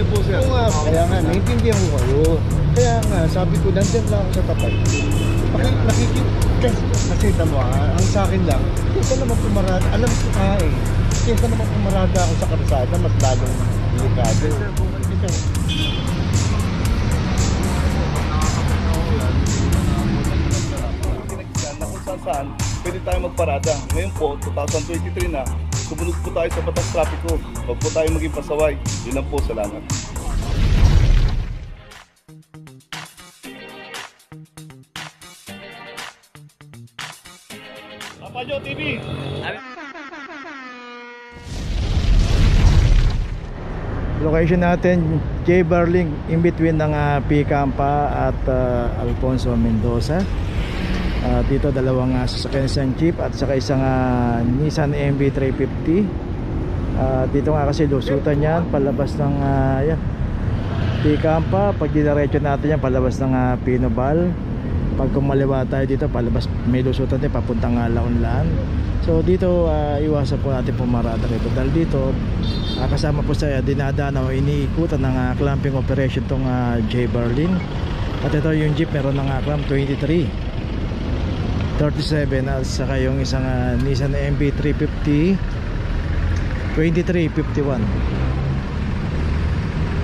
niyo po, sir. Kaya nga, naiintindihan ko kayo. Kaya nga, sabi ko, nandyan lang ako sa tapat. Kasi tamo ang sa akin lang, kesa naman pumarada, alam ko kesa naman pumarada ako sa karsada, mas lalong delikado. Na kung saan pwede tayo magparada. Ngayon po, 2023 na, sumunod po tayo sa batas trapiko. Huwag po tayo maging pasaway. Yun lang po, salamat. Papajo TV! Location natin, J. Barling, in between ng Picampa at Alfonso Mendoza. Dito dalawang sasakyan, isang Jeep at saka isang Nissan MB350. Dito nga kasi lusutan yan, palabas ng Picampa. Pag dinerecho natin yan, palabas ng Pinobal. Pag kumaliwa tayo dito, palabas, may lusutan din papuntang Laonlan. So dito iwasan po natin pumarada rito dahil dito kasama po sa dinadanaw, iniikutan ng clamping operation tong J. Barling. At ito yung Jeep, meron ng clamp 23 37 at saka yung isang Nissan MB350 2351.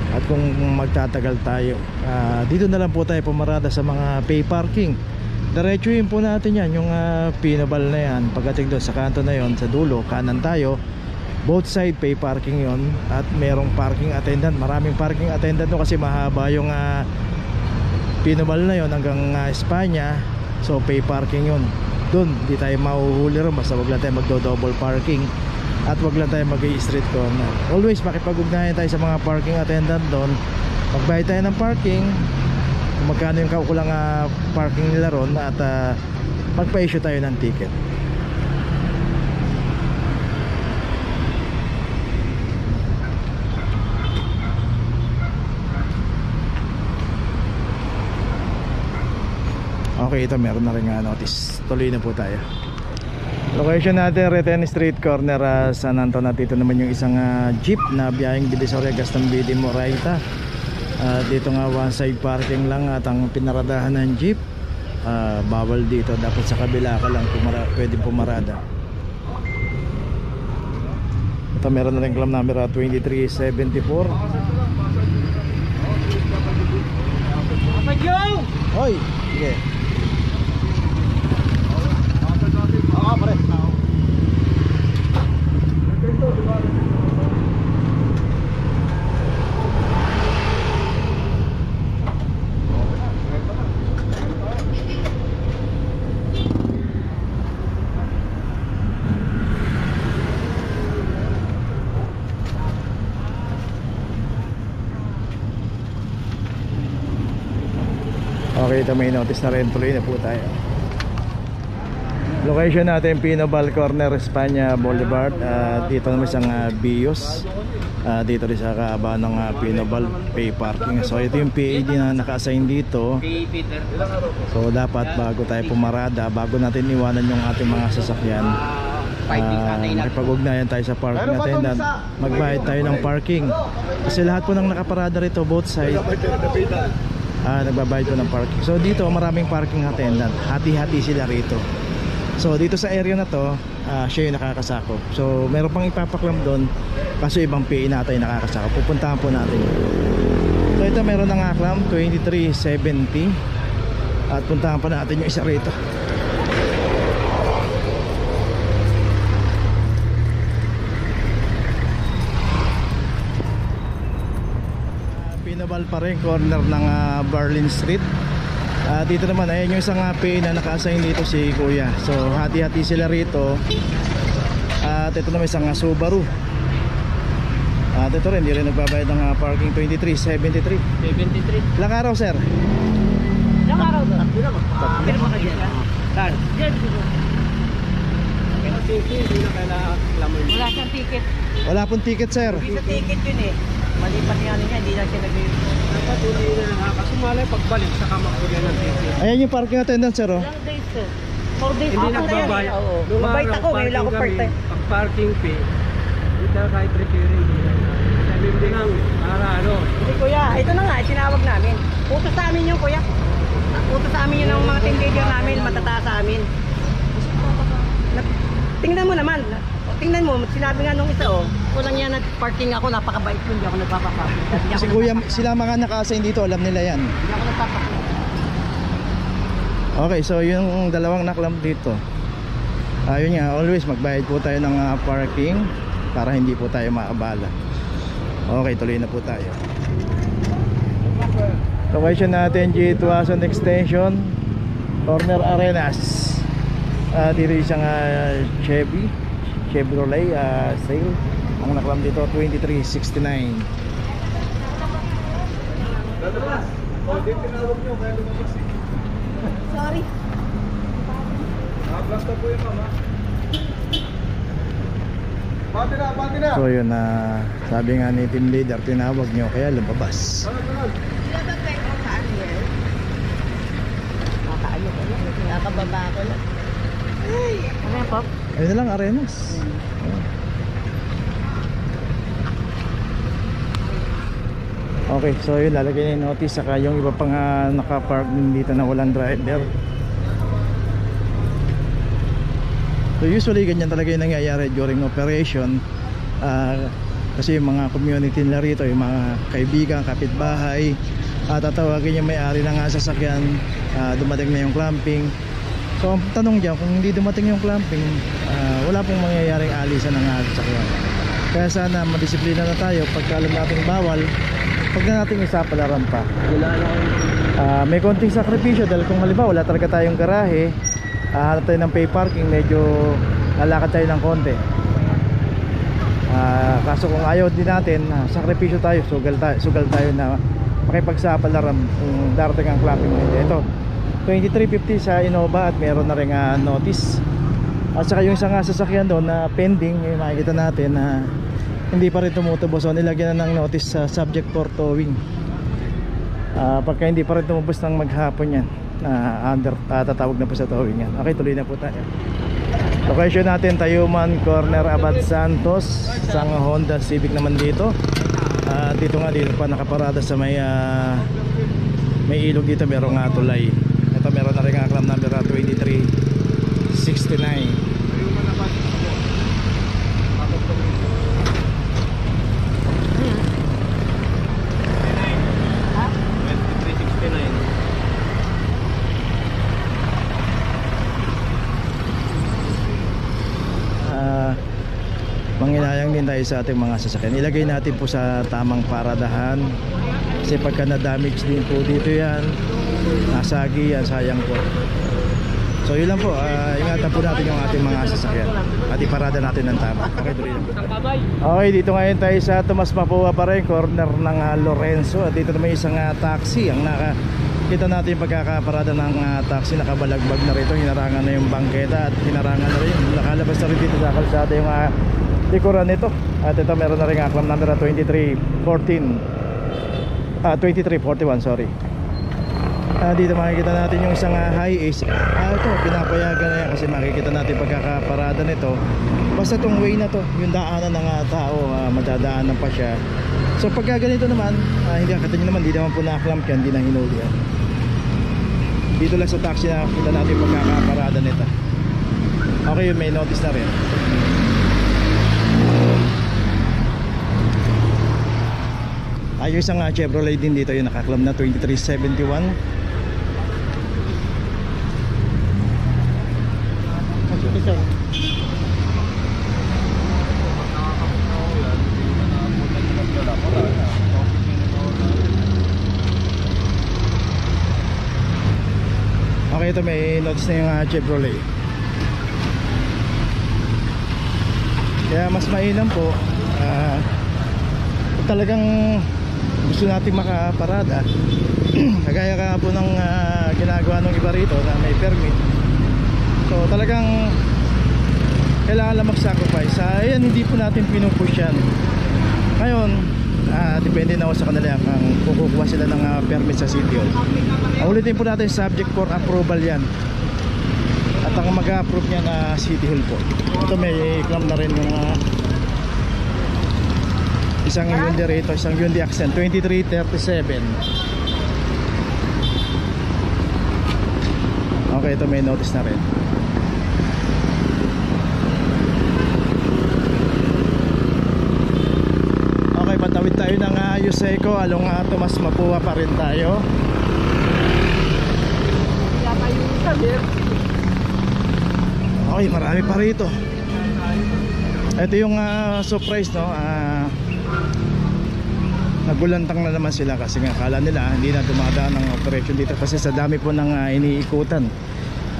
At kung magtatagal tayo, dito na lang po tayo pumarada sa mga pay parking. Diretsuhin po natin yan, yung Pinobal na yan. Pagdating doon sa kanto na yon, sa dulo, kanan tayo. Both side pay parking yon. At merong parking attendant. Maraming parking attendant doon kasi mahaba yung Pinobal na yon hanggang Espanya. So pay parking yon. Doon, di tayo mahuhuli rin. Basta wag lang tayo magdo-double parking. At wag lang tayo mag-i-street corner. Always makipag-ugnayan tayo sa mga parking attendant doon. Magbayad tayo ng parking, kung magkano yung kaukulang parking nila ron, at magpa-issue tayo ng ticket. Okay, ito meron na rin notice. Tuloy na po tayo. Location natin, Reten Street Corner, San Antonio. Dito naman yung isang jeep na biyaheng Divisoria, Gastambide, Moraita. Dito nga one side parking lang at ang pinaradahan ng jeep bawal dito, dapat sa kabila ka lang pwedeng pumarada. Ito meron na rin clam number 2374. Hoy, sige. Pare. Okay, ito may notice na rin. Tuloy na po tayo. Location natin, Pinobal Corner, Espanya Boulevard. Dito naman isang Bios. Dito rin sa kaabaan ng Pinobal pay parking. So ito yung PAD na naka-assign dito. So dapat bago tayo pumarada, bago natin iwanan yung ating mga sasakyan, makipag-ugnayan tayo sa parking attendant, magbayad tayo ng parking. Kasi lahat po ng nakaparada rito, both side, nagbabayad po ng parking. So dito maraming parking attendant, hati-hati sila rito. So dito sa area na to, siya yung nakakasakop. So meron pang ipapaklam doon, kaso ibang PA natin yung nakakasakop. Pupuntahan po natin. So ito meron ng aklam 2370. At puntahan pa natin yung isa rito. Pinobal pa rin, corner ng Barling Street. Dito naman, ayan yung isang PA na naka-assign dito, si Kuya. So hati-hati sila rito. At ito naman isang Subaru. At ito rin, hindi rin nagbabayad ng parking 2373. 73. Ilang araw, sir? Ilang araw doon? Pero maka dyan. Saan? Dyan. Pero ticket, hindi na kailangan klamoy. Wala siyang ticket. Wala pong ticket, sir. Hindi sa ticket yun eh. Malipat nga niya, hindi na siya dapat hindi na nakakasumala pagbalik sa kamakbuyan ng ticket. Ayan yung parking attendant, sir, oh. Ilang days to? 4 days. Hindi nagbabayad. Mabait ako, ngayon lang ako part-time. Pag parking fee, hindi tayo kahit repairing. bibili lang para ano. Hindi kuya, ito na nga, sinawag namin. Utos sa amin yung kuya. Utos sa amin yun ng mga team leader namin, matataas sa amin. Tingnan mo naman. Tingnan mo, sinabi nga nung isa kulang yan at parking ako, napakabait ko, hindi ako nagpapaparking. Si kuya, sila mga naka-assign dito, alam nila yan. Hindi ako nagpapaparking. Okay, so yung dalawang naklam dito. Ayun nga, always magbayad po tayo ng parking para hindi po tayo maabala. Okay, tuloy na po tayo. Location natin G2000 Extension, Corner Arenas. Dito isang Chevrolet sale. Ang naklam dito 2369. Lalabas. O, di tinawag nyo, kaya lumabas eh. Sorry. Basta po yung mama. Bati na. So yun, sabi nga ni team leader, tinawag nyo kaya lumabas. Sunod. Sila ba kayo kung saan yun? Nakakaano ko lang, nakababa ko lang. Ay, ano yan, Pop? Ayun na lang, Arenas. Okay, so yun, lalagay na yung notice. Saka yung iba pang nakapark din dito na walang driver. So usually ganyan talaga yung nangyayari during operation. Kasi yung mga community nila rito, yung mga kaibigan, kapitbahay, tatawagin yung may-ari ng sasakyan, dumating na yung clamping. So ang tanong dyan, kung hindi dumating yung clamping, wala pong mangyayaring alisan ng sasakyan. Kaya sana madisiplina na tayo. Pagka alam natin bawal, huwag na natin isapalaran pa. May konting sakripisyo dahil kung halimbawa wala talaga tayong garahe, hanap tayo ng pay parking, medyo lalakad tayo ng konti. Kaso kung ayaw din natin, sakripisyo tayo, sugal tayo na makipagsapalaran kung darating ang clapping nila. Ito 2350 sa Innova at meron na rin notice. At saka yung isang sasakyan doon na pending, makikita natin na hindi pa rin tumutubos. So nilagyan na ng notice sa subject for towing. Pagka hindi pa rin tumubos ng maghapon yan, tatawag na po sa towing yan. Okay, tuloy na po tayo. Location natin Tayuman Corner Abad Santos. Isang Honda Civic naman dito. Dito pa nakaparada sa may ilog dito, merong tulay. Ito meron na rin ang clam number 2369. Manginayang din tayo sa ating mga sasakyan. Ilagay natin po sa tamang paradahan. Kasi pagka na-damage din po dito yan, nasagi yan, sayang po. So yun lang po, ingatan po natin yung ating mga sasakyan at iparada natin ng tama. Okay, tuloy lang po. Okay, dito ngayon tayo sa Tomas Mapua pa rin, corner ng Lorenzo. At dito naman isang taxi. Ang kita natin yung pagkakaparada ng taxi, nakabalagbag na rito, hinarangan na yung bangketa at hinarangan na rin, nakalabas na rin dito sa kalsada yung likuran nito. At ito meron na rin ang clam number 2341, sorry. Dito makikita natin yung isang high ace. Ito pinapayagan na yan kasi makikita natin pagkakaparada nito. Basta tong way na to, yung daanan ng tao, madadaanan pa siya. So pagka ganito naman, hindi nakita nyo naman, hindi naman po na-clamp yan, hindi na hinuli yan. Dito lang sa taxi na kita natin pagkakaparada nito. Okay, yun, may notice na rin. Yung isang Chevrolet din dito, yung nakaklam na 2371. Ito. Okay, ito may notice na yung Chevrolet. Kaya mas mainam po talagang gusto natin makaparada. Kagaya ka po ng ginagawa ng iba rito na may permit. So talagang kailangan lang mag-sacrifice. Ayan, hindi po natin pinupush yan. Ngayon, depende na ako sa kanila kung kukuha sila ng permit sa city hall. Ulitin po natin, subject for approval yan. At ang mag-approve niya na city hall po. Ito may clam na rin yung Isang Hyundai rito, isang Hyundai Accent 2337. Okay, ito may notice na rin. Okay, patawid tayo ng Yuseco along Tomas Mapua pa rin tayo. Okay, marami pa rito. Ito yung surprise, no? Nagulantang na naman sila kasi nga akala nila hindi na dumadaan ng operation dito kasi sa dami po ng iniikutan.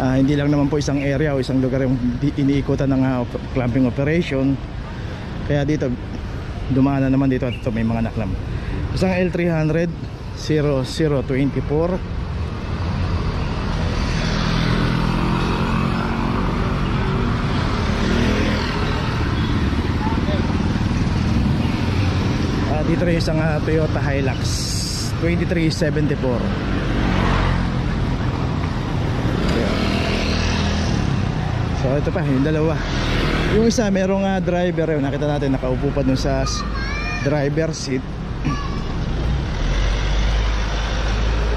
Hindi lang naman po isang area o isang lugar yung iniikutan ng clamping operation. Kaya dito dumaan na naman dito at ito may mga naklam. Isang L300 0024. Dito rin isang Toyota Hilux 2374. So ito pa yung dalawa. Yung isa merong driver yun. Nakita natin nakaupo pa dun sa driver seat.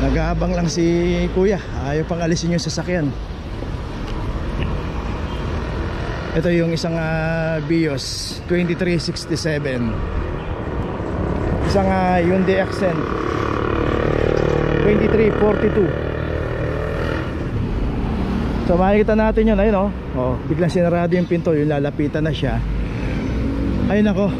Nag-aabang lang si kuya, ayaw pang alisin yung sasakyan. Ito yung isang Vios 2367. Isang Hyundai Accent 2342. So makikita natin yun, ayun oh, biglang sinarado yung pinto, yung lalapitan na siya. Ayun ako,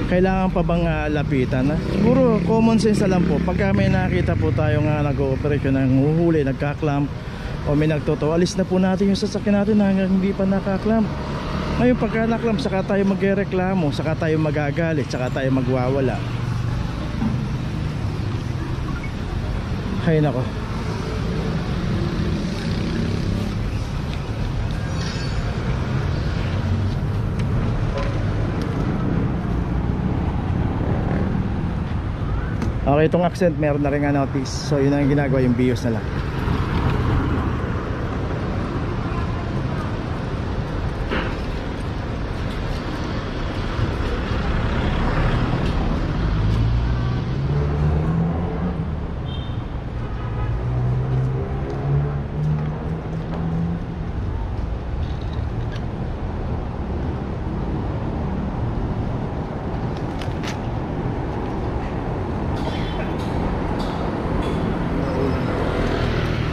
kailangan pa bang lapitan? Siguro common sense na lang po. Pagka may nakita po tayo nga nag-ooperate ng huhuli, nagka-clamp o may nagtoto, alis na po natin yung sasakyan natin hanggang hindi pa naka-clamp. Ngayon pagka naklam, saka tayo magreklamo, saka tayo magagalit, saka tayo magwawala. Hay nako. Okay, itong Accent meron na rin nga notice. So yun ang ginagawa, yung BIOS na lang.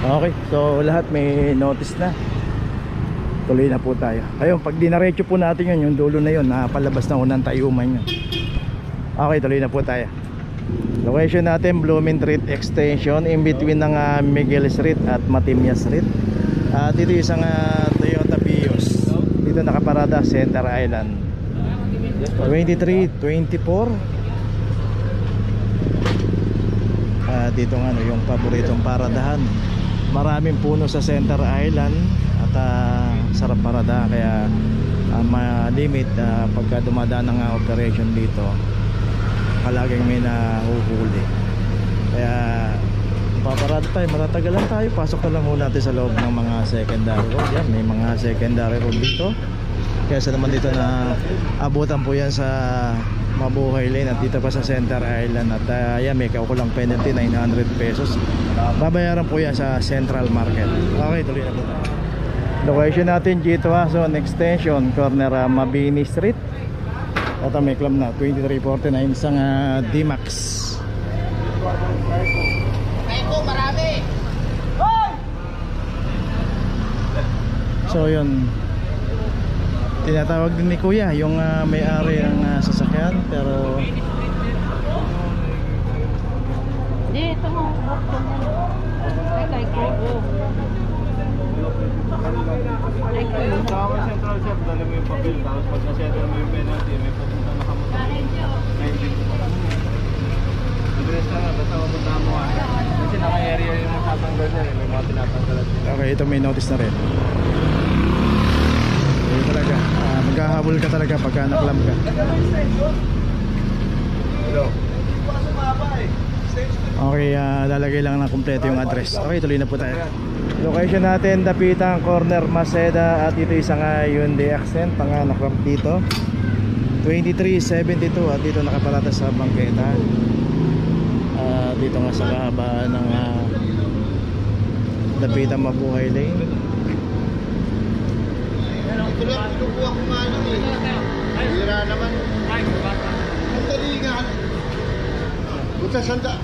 Okay, so lahat may notice na. Tuloy na po tayo. Ayun, pag dinaretso po natin yun, yung dulo na yun, napalabas na unang tayuman yun. Okay, tuloy na po tayo. Location natin, Blooming Street Extension, in between ng Miguel Street at Matimya Street. Dito isang Toyota Vios. Dito nakaparada, Center Island 2324. Dito nga yung paboritong paradahan. Maraming puno sa Center Island at sarap parada, kaya ma-limit pagka dumadaan ng operation dito. Palaging may nahuhuli. Kaya paparada tayo, matatagalan tayo. Pasok na lang ho natin sa loob ng mga secondary road. Yan, may mga secondary road dito. Kaya sa naman dito na abutan po yan sa Mabuhay Lane at dito pa sa Center Island. At yan, may kaukulang penalty 900 pesos. Babayaran po yan sa Central Market. Okay, tuloy na po. Location natin G2 Zone Extension, corner Mabini Street. At may club na 2349, isang D-Max. So yun, tinatawag din ni kuya yung may-ari ng sasakyan, pero dito mo. Ay, kay ko. Sa Central Shop, dali mo yung papel. Tapos pag na-settle mo yung penalty, may pupunta na kamo. Address na nga, basta mapunta mo. Kasi naka-area yung matatanggal na rin. May mga tinatanggalan. okay, ito may notice na rin. Ayun talaga, maghahabol ka talaga pagka naklam ka. Hello. Okay, lalagay lang na kumpleto yung address. Okay, tuloy na po tayo. Location natin, Dapitan, corner Maceda. At ito isang Hyundai Accent, nakram dito. 2372 at dito nakaparada sa bangketa. Dito nga sa kahabaan ng Dapitan Mabuhay Lane. Ito lang, pinukuha ko nga lang eh. Hira naman. Ang dali nga. Buta sanda.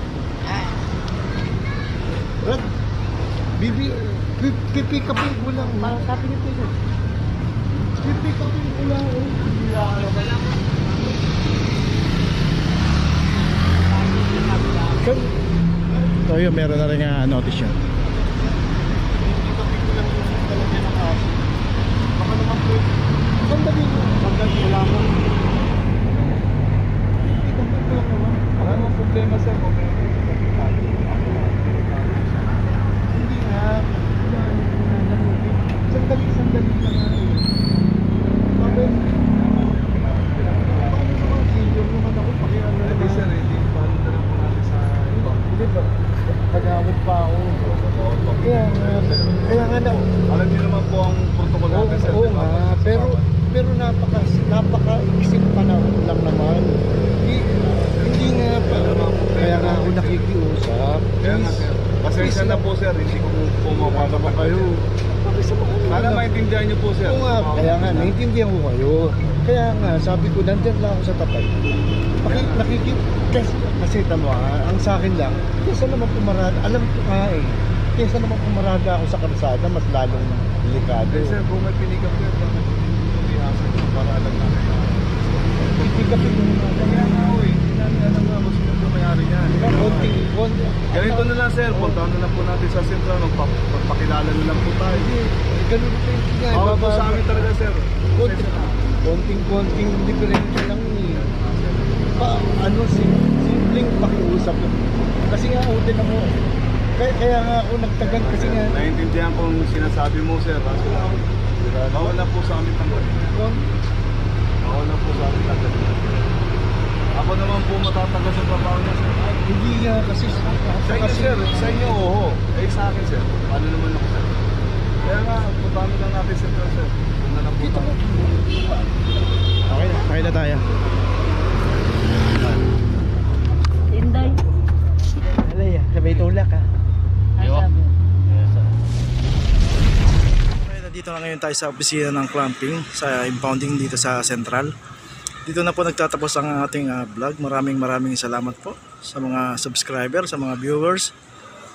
Brad, pipikapin ko lang. Sabi niyo po. Pipikapin ko lang. So yun, meron na rin notice yun. Pipikapin ko lang yung talaga ng aso. Baka naman po. Sandali mo. Sandali mo lang. Pipikapin ko lang naman. Wala namang problema sir. Hindi nga. Sandali lang nga eh. Bakit? Paano naman senior naman ako? Pakialam na Hindi sir, hindi. Paano na lang po natin sa iba? Hindi ba? Pag-awit pa ako. Kaya nga na. Alam niyo naman po ang protocol natin sir. Oo nga. Pero napaka-isip panahon lang naman. Hindi nga pa. Kaya nga ako nakikiusap. Kaya nga sir. Pasensya na po sir, hindi ko po mapapapa kayo. Sana maintindihan niyo po sir. Oo nga, kaya nga, naiintindihan ko kayo. Kaya nga, sabi ko, nandyan lang ako sa tapat. Kasi tama, ang sa akin lang, kesa naman pumarada, alam ko nga eh, kesa naman pumarada ako sa karsada, mas lalong delikado. Eh sir, kung may pinikap sir, bakit hindi ko ihasan yung para alam namin na Pipikapin mo naman. kaya nga ho eh, hindi namin alam nga kung sino po may-ari niyan. Konting. Ganito na lang sir, puntahan na lang po natin sa sentral, magpakilala na lang po tayo. Ganun pa yung nga. Bawal po sa amin talaga sir. Konting diferensya lang eh. Simpleng pakiusap. Kasi nga ako din ako. Kaya nga ako nagtagal kasi nga. Naiintindihan ko yung sinasabi mo sir, kaso lang, bawal na po sa amin tanggalin. Bawal na po sa amin tanggalin. Ako naman po matatagal sa trabaho niya sir. Hindi nga kasi. Sa inyo sir, sa inyo oo. Eh sa akin sir, paano naman ako sir? Kaya nga, puntahan na lang natin sir. Kung na lang po tayo. Okay na tayo. Inday. Alay, sabay tulak ha. Okay, dito na ngayon tayo sa opisina ng clamping sa impounding dito sa Central. Dito na po nagtatapos ang ating vlog. Maraming salamat po sa mga subscriber, sa mga viewers,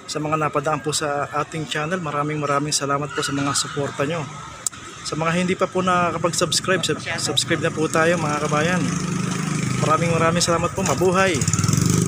sa mga napadaan po sa ating channel. Maraming salamat po sa mga suporta nyo. Sa mga hindi pa po nakakapag-subscribe, subscribe na po tayo mga kabayan. Maraming salamat po. Mabuhay!